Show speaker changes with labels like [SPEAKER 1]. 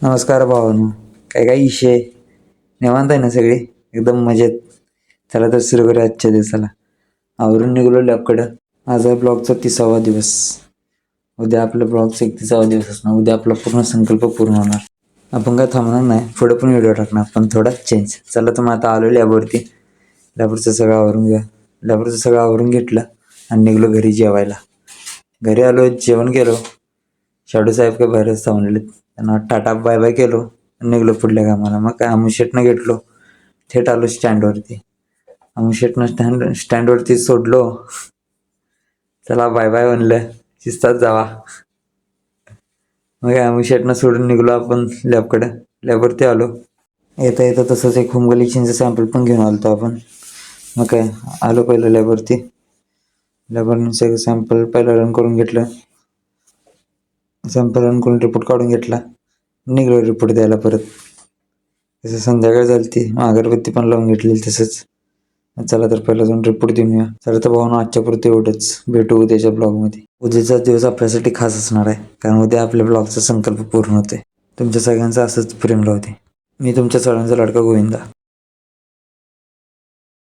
[SPEAKER 1] नमस्कार भावानो. काय काय विषय? निवांत आहे ना सगळे? एकदम मजेत. चला तर सुरू करूया आजच्या दिवसाला. आवरून निघालो लॅबकडं. आज आहे ब्लॉगचा 30वा दिवस. उद्या आपल्या ब्लॉगचा 31वा दिवस असणार. उद्या आपला पूर्ण संकल्प पूर्ण होणार. आपण काय थांबणार नाही, पुढे पण व्हिडिओ टाकणार, पण थोडा चेंज. चला तर मग आता आलो लॅबवरती. लॅबवरचं सगळं आवरून घ्या. लॅबवरचं सगळं आवरून घेतलं आणि निघलो घरी जेवायला. घरी आलो, जेवण केलो. शाडू साहेब काय बाहेरच थांबलेले, त्यांना टाटा बाय बाय केलो आणि निघलो पुढल्या कामाला. मग काय अमुशेटनं घेतलो, थेट आलो स्टँडवरती. अमुशेटनं स्टँडवरती सोडलो. चला बाय बाय म्हणलं, शिस्तात जावा. मग काय अमुशेटनं सोडून निघलो आपण लॅबकडं. लॅबवरती आलो. येता येता तसंच एक होम कलेक्शनचं सॅम्पल पण घेऊन आलो आपण. मग काय आलो पहिलं लॅबवरती. लॅबवरून सगळं सॅम्पल पहिलं रन करून घेतलं. सॅम्पल रन करून रिपोर्ट काढून घेतला. निघलो रिपोर्ट द्यायला परत. तसं संध्याकाळ झाली ती, अगरबत्ती पण लावून घेतली तसंच. चला तर पहिला जाऊन रिपोर्ट देऊन येऊया. चला तर भावना आजच्या पुरते एवढंच. भेटू उद्याच्या ब्लॉगमध्ये. उद्याचा दिवस आपल्यासाठी खास असणार आहे, कारण उद्या आपल्या ब्लॉगचा संकल्प पूर्ण होते. तुमच्या सगळ्यांचा असंच प्रेम राहते. मी तुमच्या सगळ्यांचा लाडका गोविंदा.